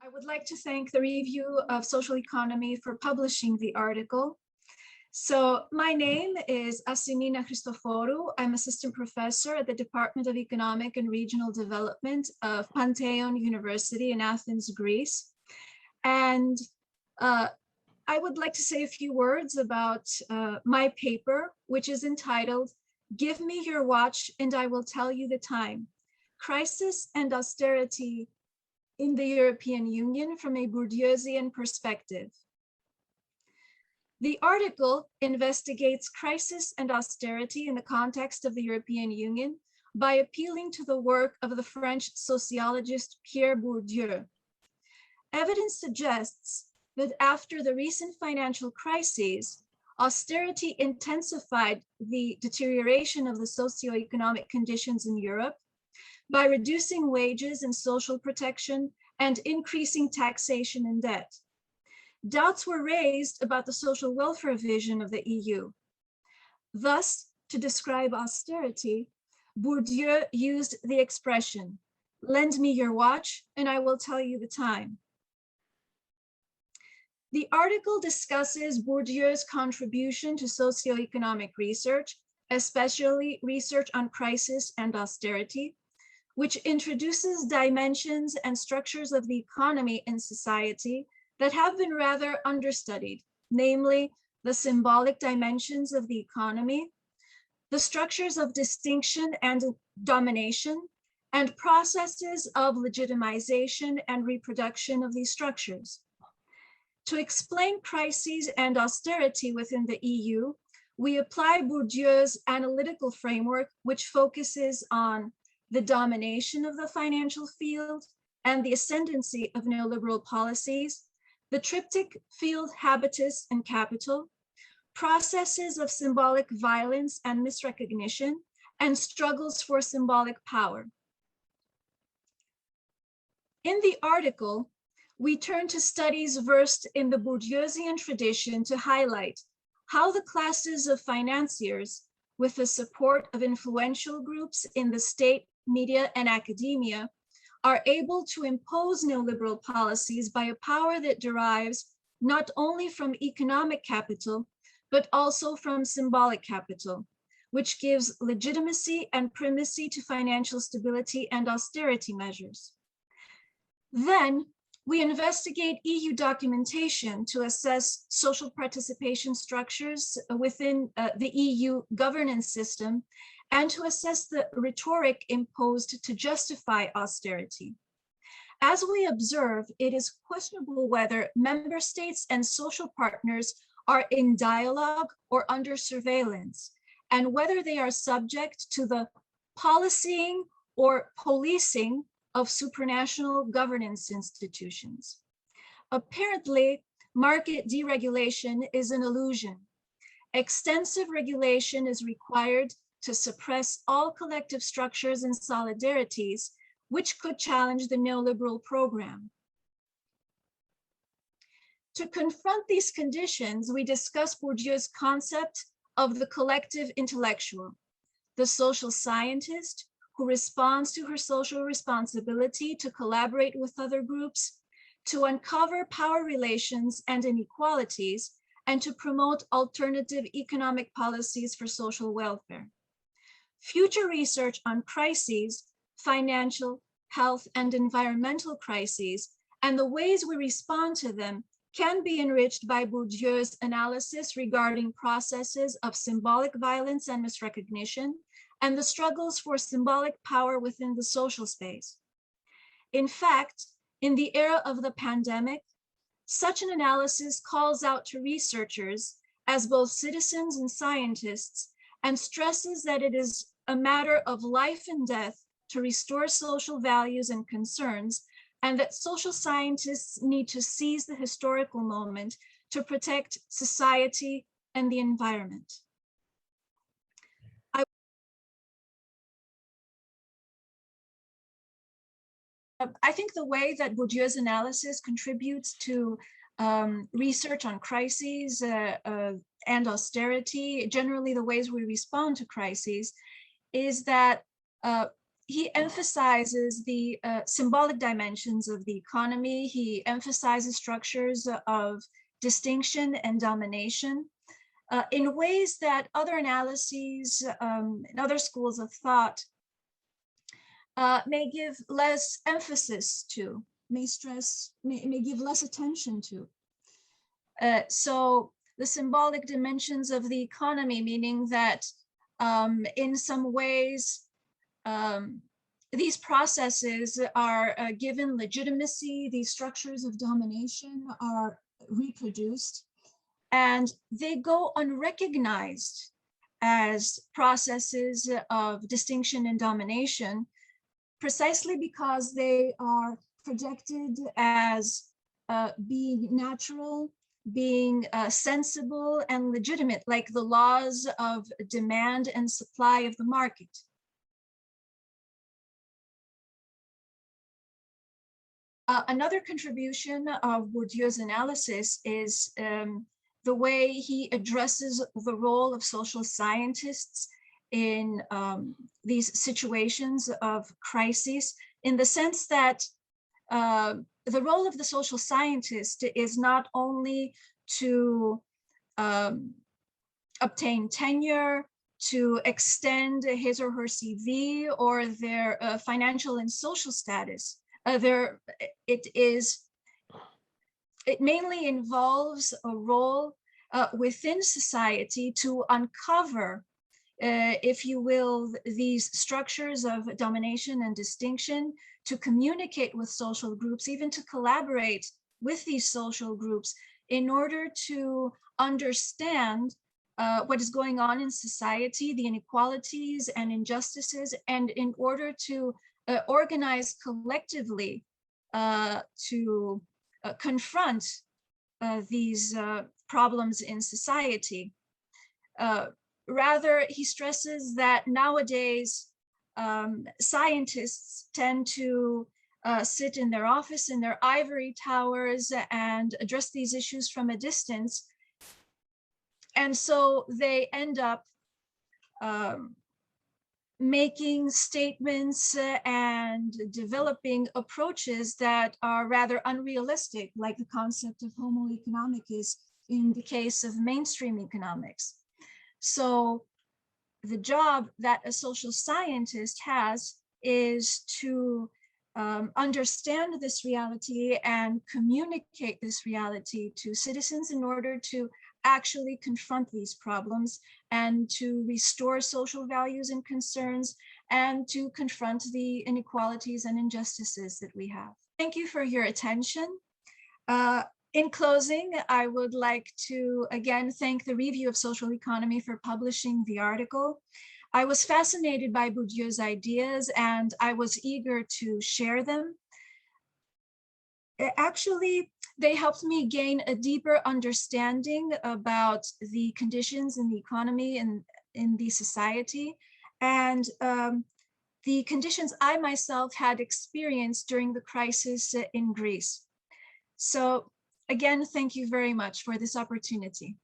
I would like to thank the Review of Social Economy for publishing the article. So my name is Asimina Christoforou. I'm assistant professor at the Department of Economic and Regional Development of Pantheon University in Athens, Greece. And I would like to say a few words about my paper, which is entitled, "Give Me Your Watch and I Will Tell You the Time: Crisis and Austerity in the European Union from a Bourdieusian Perspective." The article investigates crisis and austerity in the context of the European Union by appealing to the work of the French sociologist Pierre Bourdieu. Evidence suggests that after the recent financial crises, austerity intensified the deterioration of the socioeconomic conditions in Europe by reducing wages and social protection and increasing taxation and debt. Doubts were raised about the social welfare vision of the EU. Thus, to describe austerity, Bourdieu used the expression, "Lend me your watch and I will tell you the time." The article discusses Bourdieu's contribution to socioeconomic research, especially research on crisis and austerity, which introduces dimensions and structures of the economy and society that have been rather understudied, namely the symbolic dimensions of the economy, the structures of distinction and domination, and processes of legitimization and reproduction of these structures. To explain crises and austerity within the EU, we apply Bourdieu's analytical framework, which focuses on the domination of the financial field and the ascendancy of neoliberal policies, the triptych field, habitus, and capital, processes of symbolic violence and misrecognition, and struggles for symbolic power. In the article, we turn to studies versed in the Bourdieusian tradition to highlight how the classes of financiers, with the support of influential groups in the state, media, and academia, are able to impose neoliberal policies by a power that derives not only from economic capital, but also from symbolic capital, which gives legitimacy and primacy to financial stability and austerity measures. Then, we investigate EU documentation to assess social participation structures within the EU governance system and to assess the rhetoric imposed to justify austerity. As we observe, it is questionable whether member states and social partners are in dialogue or under surveillance, and whether they are subject to the policying or policing of supranational governance institutions. Apparently, market deregulation is an illusion. Extensive regulation is required to suppress all collective structures and solidarities, which could challenge the neoliberal program. To confront these conditions, we discuss Bourdieu's concept of the collective intellectual, the social scientist who responds to her social responsibility to collaborate with other groups, to uncover power relations and inequalities, and to promote alternative economic policies for social welfare. Future research on crises, financial, health, and environmental crises, and the ways we respond to them can be enriched by Bourdieu's analysis regarding processes of symbolic violence and misrecognition, and the struggles for symbolic power within the social space. In fact, in the era of the pandemic, such an analysis calls out to researchers as both citizens and scientists, and stresses that it is a matter of life and death to restore social values and concerns, and that social scientists need to seize the historical moment to protect society and the environment. I think the way that Bourdieu's analysis contributes to research on crises and austerity, generally the ways we respond to crises, is that he emphasizes the symbolic dimensions of the economy. He emphasizes structures of distinction and domination in ways that other analyses and other schools of thought may give less emphasis to, may give less attention to. So the symbolic dimensions of the economy, meaning that in some ways, these processes are given legitimacy, these structures of domination are reproduced, and they go unrecognized as processes of distinction and domination, precisely because they are projected as being natural, being sensible and legitimate, like the laws of demand and supply of the market. Another contribution of Bourdieu's analysis is the way he addresses the role of social scientists in these situations of crises, in the sense that the role of the social scientist is not only to obtain tenure, to extend his or her CV or their financial and social status. It mainly involves a role within society to uncover, if you will, these structures of domination and distinction, to communicate with social groups, even to collaborate with these social groups in order to understand what is going on in society, the inequalities and injustices, and in order to organize collectively to confront these problems in society. Rather, he stresses that nowadays scientists tend to sit in their office, in their ivory towers, and address these issues from a distance. And so they end up making statements and developing approaches that are rather unrealistic, like the concept of homo economicus in the case of mainstream economics. So the job that a social scientist has is to understand this reality and communicate this reality to citizens in order to actually confront these problems and to restore social values and concerns and to confront the inequalities and injustices that we have. Thank you for your attention. In closing, I would like to again thank the Review of Social Economy for publishing the article. I was fascinated by Bourdieu's ideas and I was eager to share them. Actually, they helped me gain a deeper understanding about the conditions in the economy and in the society, and the conditions I myself had experienced during the crisis in Greece. So again, thank you very much for this opportunity.